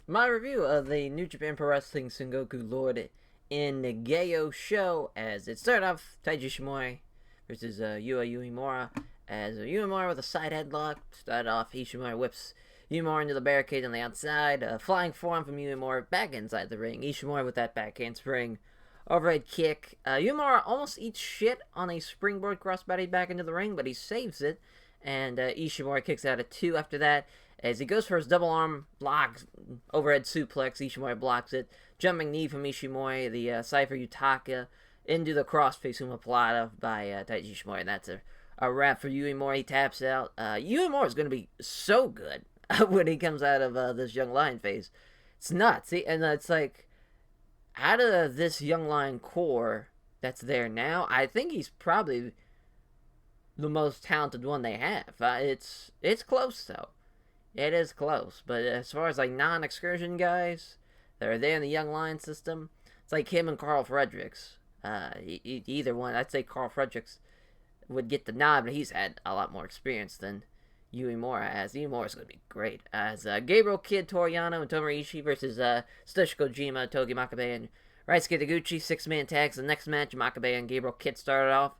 My review of the New Japan Pro Wrestling Sengoku Lord in Nagoya show, as it started off Taiji Ishimori versus Yua Uemura, as Uemura with a side headlock started off. Ishimori whips Uemura into the barricade on the outside, flying forearm from Uemura back inside the ring. Ishimori with that backhand spring, overhead kick. Uemura almost eats shit on a springboard crossbody back into the ring, but he saves it, and Ishimori kicks out at 2 after that. As he goes for his double arm block, overhead suplex, Ishimori blocks it. Jumping knee from Ishimori, the Cypher Utaka into the crossface Umaplata by Taiji Ishimori. And that's a wrap for Uemura. He taps out. Uemura is going to be so good when he comes out of this young lion phase. It's nuts. See? And it's like, out of this young lion core that's there now, I think he's probably the most talented one they have. It's close, though. It is close, but as far as like non-excursion guys that are there in the Young Lion system, it's like him and Carl Fredericks. Either one, I'd say Carl Fredericks would get the nod, but he's had a lot more experience than Uemura has. Uemura's going to be great. As Gabriel Kidd, Toru Yano, and Tomohiro Ishii versus Satoshi Kojima, Togi Makabe, and Ryusuke Taguchi, 6-man tags. The next match, Makabe and Gabriel Kidd started off.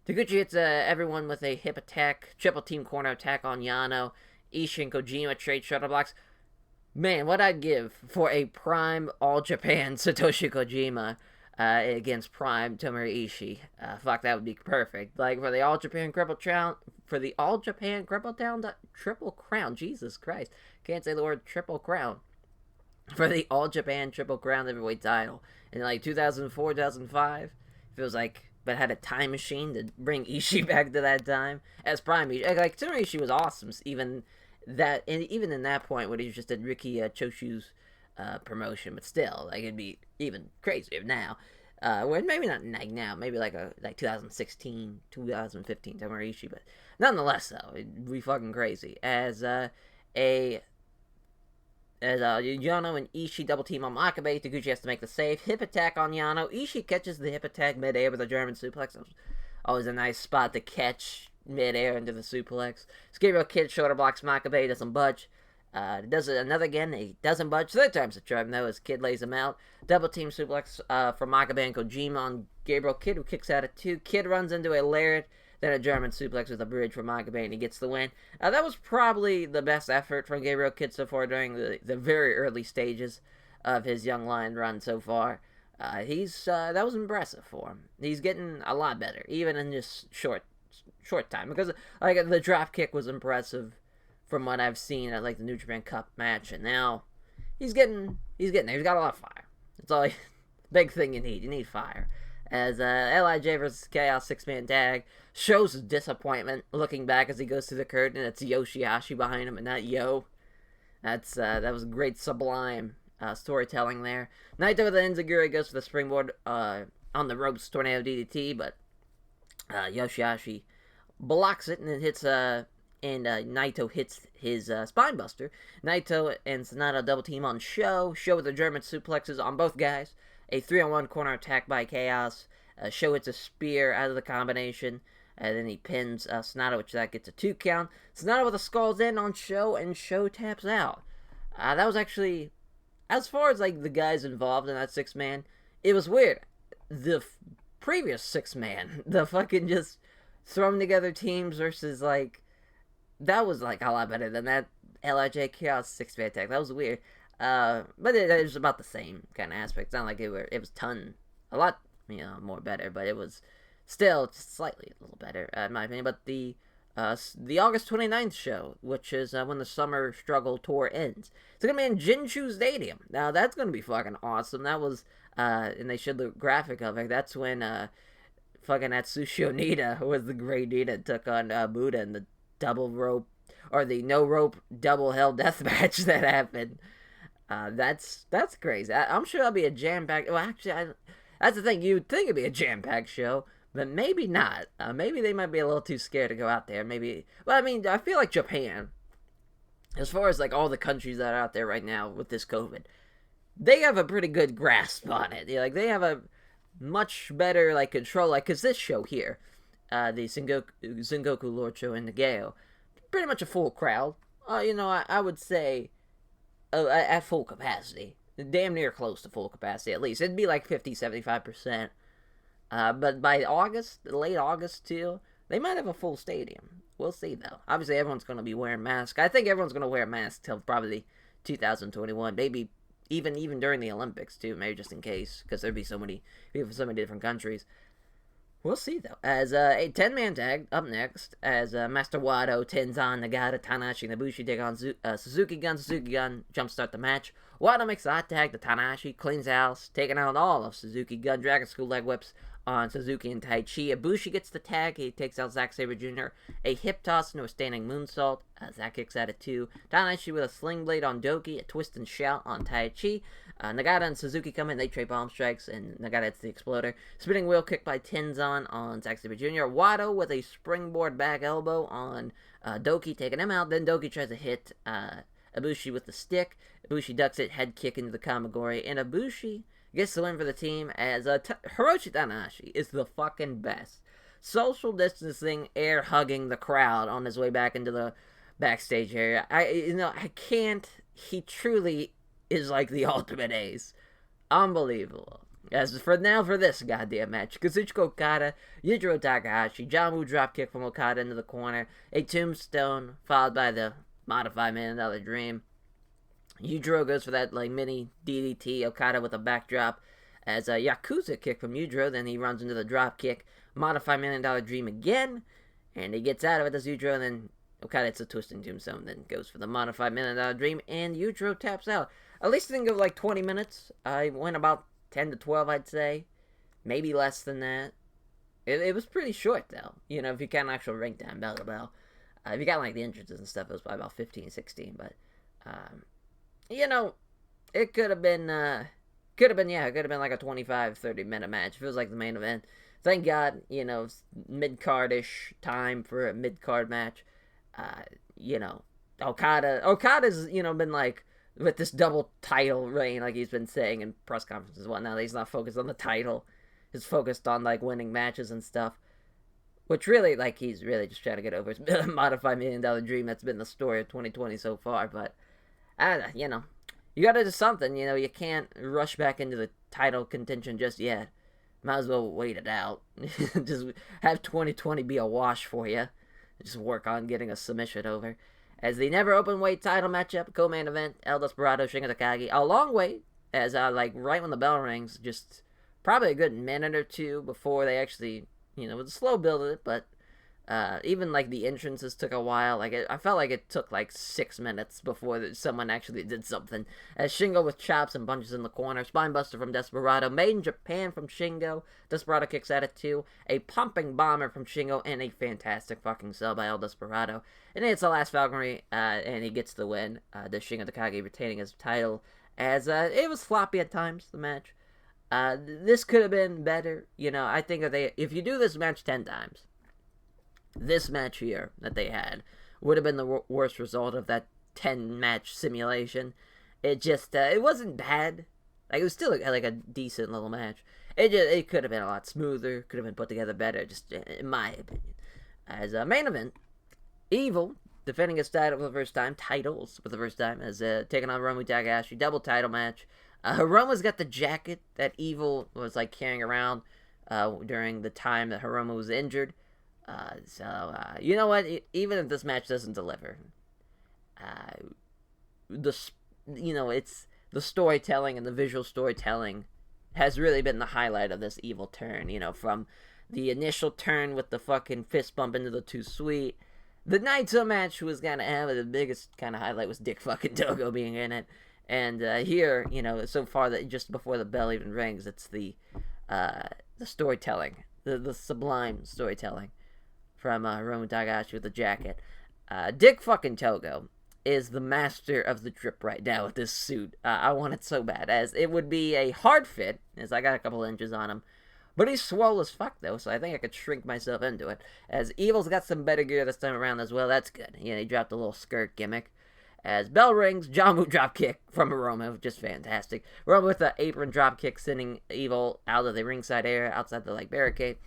Taguchi hits everyone with a hip attack, triple team corner attack on Yano. Ishii and Kojima trade shuttle blocks. Man, what I'd give for a prime All Japan Satoshi Kojima against prime Tomohiro Ishii. Fuck, that would be perfect. Like for the All Japan Triple Crown. Jesus Christ, can't say the word Triple Crown. For the All Japan Triple Crown heavyweight title in like 2004, 2005, feels like. But had a time machine to bring Ishii back to that time as prime Ishii. Like Tomohiro Ishii was awesome, even in that point when he just did Riki Choshu's promotion. But still, like it'd be even crazier now. Well, maybe not like now, maybe like 2016, 2015 Tomohiro Ishii, but nonetheless, though, it'd be fucking crazy. As Yano and Ishii double team on Makabe, Taguchi has to make the save. Hip attack on Yano. Ishii catches the hip attack midair with a German suplex. That was always a nice spot to catch midair into the suplex. Gabriel Kidd shoulder blocks Makabe, doesn't budge. Does it another again, he doesn't budge. Third time's a charm though, as Kidd lays him out. Double team suplex from Makabe and Kojima on Gabriel Kidd, who kicks out at 2. Kidd runs into a lariat, then a German suplex with a bridge for Makabe, and he gets the win. That was probably the best effort from Gabriel Kidd so far during the very early stages of his Young Lion run so far. That was impressive for him. He's getting a lot better, even in this short time, because like the drop kick was impressive from what I've seen at like the New Japan Cup match, and now he's getting there. He's got a lot of fire. That's all. Big thing you need. You need fire. As LIJ versus Chaos 6-man tag shows disappointment looking back as he goes through the curtain, and it's Yoshihashi behind him and not Yo. That was great sublime storytelling there. Naito with the Enziguri goes for the springboard on the ropes tornado DDT, but Yoshihashi blocks it and it hits Naito hits his spine buster. Naito and Sanada double team on Sho with the German suplexes on both guys. A 3-on-1 corner attack by Chaos. Sho hits a spear out of the combination. And then he pins Sonata, which that gets a 2 count. Sonata with a Skull's End on Sho, and Sho taps out. That was actually, as far as like the guys involved in that 6-man, it was weird. The previous 6-man, the fucking just thrown together teams versus like, that was like a lot better than that LIJ Chaos 6-man tag. That was weird. But it was about the same kind of aspect. It's not like it was a lot, more better, but it was still just slightly a little better, in my opinion. But the August 29th show, which is when the Summer Struggle Tour ends, it's gonna be in Jinshu Stadium. Now that's gonna be fucking awesome. That was, and they showed the graphic of it. That's when fucking Atsushi Onita was the Great Nita took on Buddha in the double rope or the no rope double hell death match that happened. That's crazy. I'm sure that'll be a jam-packed... Well, actually, that's the thing. You'd think it'd be a jam-packed show, but maybe not. Maybe they might be a little too scared to go out there. Maybe... Well, I mean, I feel like Japan, as far as, like, all the countries that are out there right now with this COVID, they have a pretty good grasp on it. Like, they have a much better, like, control. Like, because this show here, the Sengoku Lord show in Nagoya, pretty much a full crowd. I would say... at full capacity. Damn near close to full capacity, at least. It'd be like 50-75%. But by August, late August too, they might have a full stadium. We'll see, though. Obviously, everyone's going to be wearing masks. I think everyone's going to wear masks till probably 2021. Maybe even during the Olympics, too. Maybe just in case, because there'd be so many people from so many different countries. We'll see, though. As a 10-man tag, up next, as Master Wado, Tenzan, Nagata, Tanahashi, and Ibushi take on Suzuki Gun. Suzuki Gun jumpstart the match. Wado makes the hot tag to Tanahashi, cleans house, taking out all of Suzuki Gun. Dragon School leg whips on Suzuki and Taichi. Ibushi gets the tag. He takes out Zack Sabre Jr. A hip toss into a standing moonsault. Zack kicks out at 2. Tanahashi with a sling blade on Doki. A twist and shout on Taichi. Nagata and Suzuki come in. They trade bomb strikes, and Nagata hits the exploder. Spinning wheel kick by Tenzan on Zack Sabre Jr. Wado with a springboard back elbow on Doki, taking him out. Then Doki tries to hit Ibushi with the stick. Ibushi ducks it, head kick into the Kamigori, and Ibushi gets the win for the team as Hiroshi Tanahashi is the fucking best. Social distancing, air hugging the crowd on his way back into the backstage area. I can't. He truly is like the ultimate ace. Unbelievable. As for this goddamn match, Kazuchika Okada, Yujiro Takahashi, Jamu dropkick from Okada into the corner, a tombstone followed by the modified $1 Million Dream. Yujiro goes for that mini DDT, Okada with a backdrop as a Yakuza kick from Yujiro, then he runs into the drop kick, modified $1 Million Dream again, and he gets out of it as Yujiro, and then Okada hits a twisting tombstone, then goes for the modified $1 Million Dream, and Yujiro taps out. At least I think of 20 minutes. I went about 10 to 12, I'd say. Maybe less than that. It was pretty short, though. If you count actual ring time, bell to bell. If you got the entrances and stuff, it was probably about 15, 16, but it could have been like a 25-30 minute match. It was like the main event. Thank God, mid-card-ish time for a mid-card match. Okada's, been with this double title reign, like he's been saying in press conferences and whatnot. He's not focused on the title. He's focused on, winning matches and stuff. Which really, he's really just trying to get over his modified $1 Million Dream. That's been the story of 2020 so far, but you gotta do something. You can't rush back into the title contention just yet. Might as well wait it out. Just have 2020 be a wash for you. Just work on getting a submission over. As the never open weight title matchup, co-main event, El Desperado, Shingo Takagi. A long wait, as right when the bell rings, just probably a good minute or two before they actually, it was a slow build of it, but even the entrances took a while. I felt like it took 6 minutes before someone actually did something. As Shingo with chops and punches in the corner, spinebuster from Desperado, made in Japan from Shingo. Desperado kicks out at 2, a pumping bomber from Shingo, and a fantastic fucking sell by El Desperado. And it's the last Falconry, and he gets the win. The Shingo Takagi retaining his title, as it was sloppy at times, the match. This could have been better. I think if you do this match 10 times, this match here that they had would have been the worst result of that 10-match simulation. It wasn't bad. It was still a decent little match. It could have been a lot smoother, could have been put together better, just in my opinion. As a main event, Evil defending his title for the first time, as taking on Hiromu Takahashi, double title match. Hiromu's got the jacket that Evil was carrying around during the time that Hiromu was injured. You know what? Even if this match doesn't deliver, it's the storytelling and the visual storytelling has really been the highlight of this Evil turn. From the initial turn with the fucking fist bump into the Too Sweet. The Naito match was kind of the biggest kind of highlight was Dick fucking Togo being in it. And here, so far that just before the bell even rings, it's the storytelling, the sublime storytelling from Hiromu Takahashi with the jacket. Dick fucking Togo is the master of the drip right now with this suit. I want it so bad, as it would be a hard fit, as I got a couple inches on him. But he's swole as fuck, though, so I think I could shrink myself into it. As Evil's got some better gear this time around as well, that's good. He dropped a little skirt gimmick. As bell rings, Jamu dropkick from Hiromu, just fantastic. Hiromu with the apron dropkick, sending Evil out of the ringside area, outside the barricade.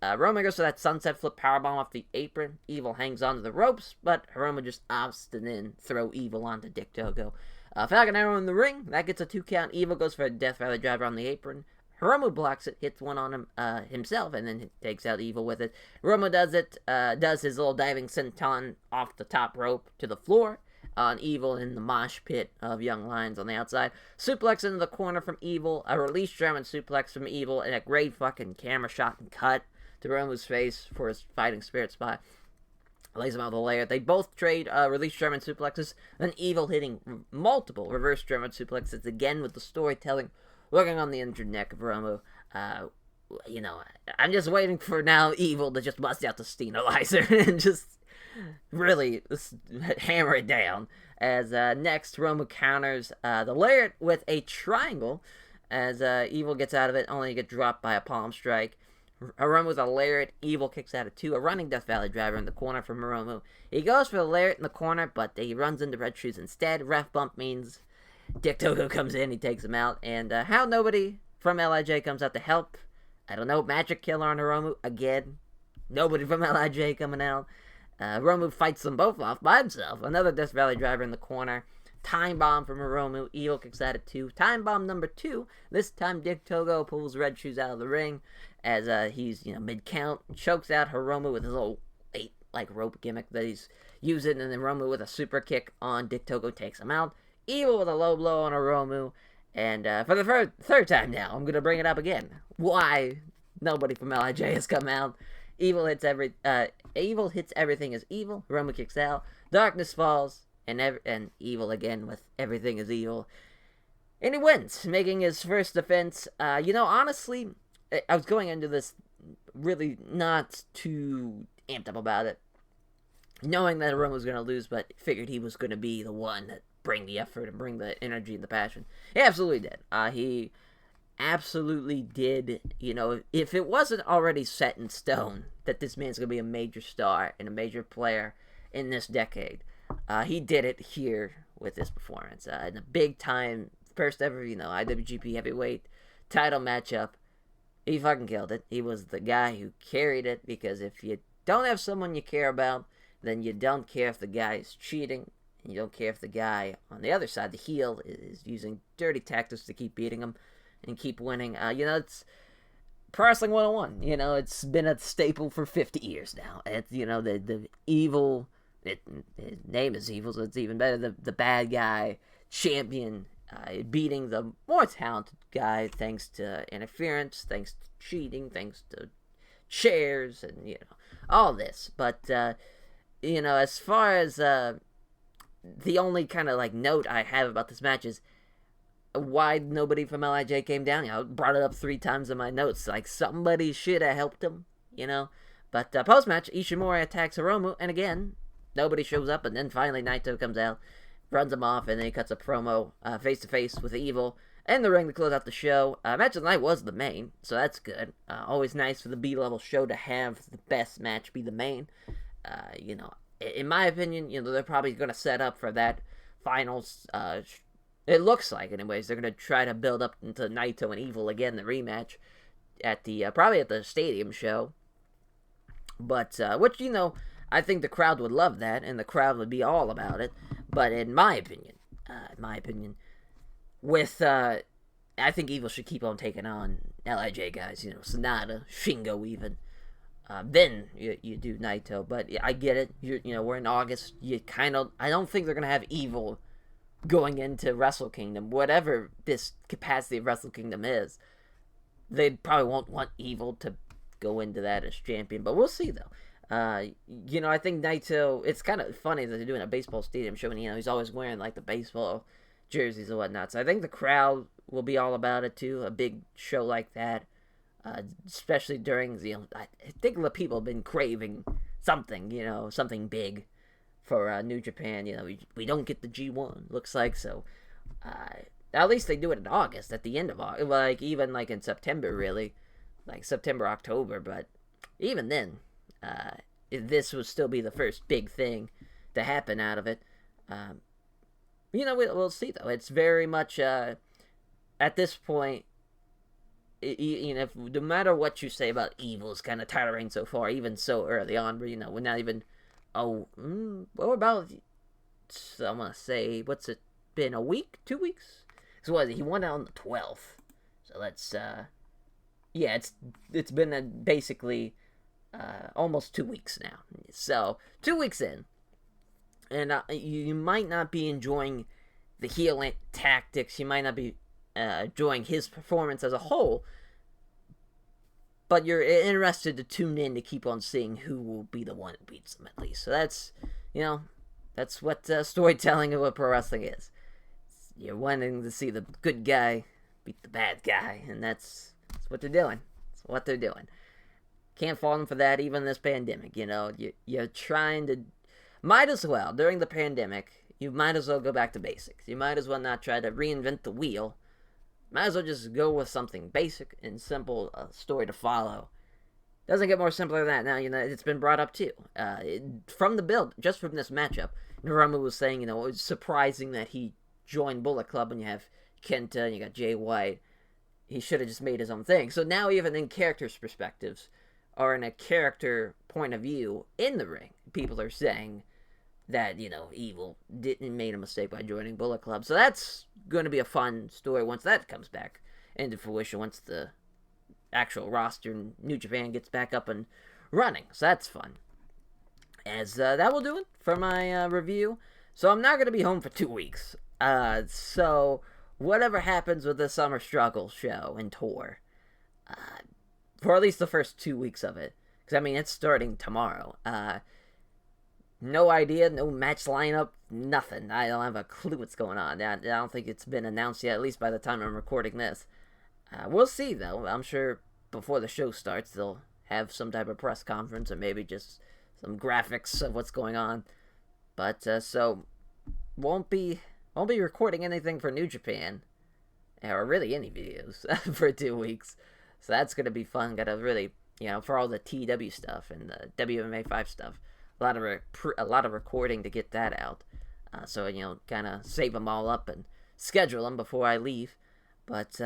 Hiromu goes for that sunset flip powerbomb off the apron. Evil hangs onto the ropes, but Hiromu just opts to then throw Evil onto Dick Togo. Falcon Arrow in the ring. That gets a 2 count. Evil goes for a Death Valley driver on the apron. Hiromu blocks it, hits one on him himself, and then takes out Evil with it. Hiromu does his little diving senton off the top rope to the floor on Evil in the mosh pit of Young Lions on the outside. Suplex into the corner from Evil, a release German suplex from Evil, and a great fucking camera shot and cut to Hiromu's face for his fighting spirit spot. Lays him out with a layer. They both trade release German suplexes, then Evil hitting multiple reverse German suplexes again with the storytelling working on the injured neck of Hiromu. I'm just waiting for now Evil to just bust out the Steenizer and just really hammer it down. As next, Hiromu counters the layer with a triangle as Evil gets out of it, only to get dropped by a palm strike. Hiromu with a lariat. Evil kicks out of 2. A running Death Valley driver in the corner from Hiromu. He goes for the lariat in the corner, but he runs into Red Shoes instead. Ref bump means Dick Togo comes in. He takes him out. And how nobody from LIJ comes out to help? I don't know. Magic Killer on Hiromu again. Nobody from LIJ coming out. Hiromu fights them both off by himself. Another Death Valley driver in the corner. Time Bomb from Hiromu. Evil kicks out of 2. Time Bomb number 2. This time Dick Togo pulls Red Shoes out of the ring as he's mid-count. Chokes out Hiromu with his little rope gimmick that he's using. And then Hiromu with a super kick on Dick Togo takes him out. Evil with a low blow on Hiromu. And for the third time now, I'm going to bring it up again. Why nobody from LIJ has come out. Evil hits everything is evil. Hiromu kicks out. Darkness falls. And Evil again with everything is evil. And he wins, making his first defense. Honestly, I was going into this really not too amped up about it. Knowing that Hiromu was going to lose, but figured he was going to be the one that bring the effort and bring the energy and the passion. He absolutely did. He absolutely did. If it wasn't already set in stone that this man's going to be a major star and a major player in this decade, he did it here with this performance. In a big time, first ever, IWGP Heavyweight title matchup. He fucking killed it. He was the guy who carried it, because if you don't have someone you care about, then you don't care if the guy is cheating, and you don't care if the guy on the other side, the heel, is using dirty tactics to keep beating him and keep winning. It's Pro Wrestling 101. It's been a staple for 50 years now. It's, the evil... His name is Evil, so it's even better. The bad guy champion beating the more talented guy thanks to interference, thanks to cheating, thanks to chairs, and all this. But as far as the only kind of note I have about this match is why nobody from LIJ came down. I brought it up 3 times in my notes. Somebody should have helped him, But post match, Ishimori attacks Hiromu, and again, nobody shows up, and then finally Naito comes out, runs him off, and then he cuts a promo face-to-face with Evil in the ring to close out the show. Match of the night was the main, so that's good. Always nice for the B-level show to have the best match be the main. In my opinion, they're probably going to set up for that finals. It looks like, anyways, they're going to try to build up into Naito and Evil again, the rematch, at the probably at the stadium show. But, which, I think the crowd would love that, and the crowd would be all about it. But in my opinion, I think Evil should keep on taking on LIJ guys, Sonata, Shingo even. Then you do Naito, but I get it. We're in August. I don't think they're gonna have Evil going into Wrestle Kingdom, whatever this capacity of Wrestle Kingdom is. They probably won't want Evil to go into that as champion, but we'll see though. I think Naito, it's kind of funny that they're doing a baseball stadium show, and, he's always wearing, the baseball jerseys and whatnot, so I think the crowd will be all about it, too, a big show like that, especially during, I think the people have been craving something, something big for New Japan. We don't get the G1, looks like, so, at least they do it in August, at the end of August, even, in September, really, September, October, but even then, this would still be the first big thing to happen out of it. We'll see, though. It's very much, at this point, no matter what you say about Evil's kind of tiring so far, even so early on, but, we're not even, what about, I want to say, what's it, been a week, 2 weeks. So what? He won it on the 12th. So let's yeah, it's been basically almost 2 weeks now. So 2 weeks in, and you might not be enjoying the heel tactics. You might not be enjoying his performance as a whole, but you're interested to tune in to keep on seeing who will be the one who beats them at least. So that's, that's what storytelling of what pro wrestling is. You're wanting to see the good guy beat the bad guy, and that's what they're doing. That's what they're doing. Can't fault them for that, even in this pandemic. You're trying to, might as well, during the pandemic, you might as well go back to basics. You might as well not try to reinvent the wheel. Might as well just go with something basic and simple, story to follow. Doesn't get more simpler than that. Now, it's been brought up too. From the build, just from this matchup, Narumu was saying, it was surprising that he joined Bullet Club when you have Kenta and you got Jay White. He should have just made his own thing. So now, even in characters' perspectives, or in a character point of view in the ring, people are saying that, Evil didn't made a mistake by joining Bullet Club. So that's going to be a fun story once that comes back into fruition, once the actual roster in New Japan gets back up and running. So that's fun. As that will do it for my review. So I'm not going to be home for 2 weeks. So whatever happens with the Summer Struggle show and tour, for at least the first 2 weeks of it, because it's starting tomorrow. No idea, no match lineup, nothing. I don't have a clue what's going on. I don't think it's been announced yet, at least by the time I'm recording this. We'll see, though. I'm sure before the show starts, they'll have some type of press conference, or maybe just some graphics of what's going on. But, so, won't be recording anything for New Japan, or really any videos, for 2 weeks. So that's going to be fun. Got to really, for all the TW stuff and the WMA 5 stuff, a lot of recording to get that out. So, kind of save them all up and schedule them before I leave. But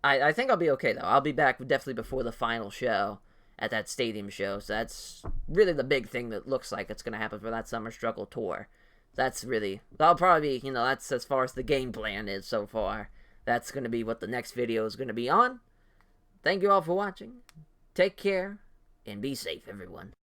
I think I'll be okay, though. I'll be back definitely before the final show at that stadium show. So that's really the big thing that looks like it's going to happen for that Summer Struggle tour. That'll probably be, that's as far as the game plan is so far. That's going to be what the next video is going to be on. Thank you all for watching. Take care, and be safe, everyone.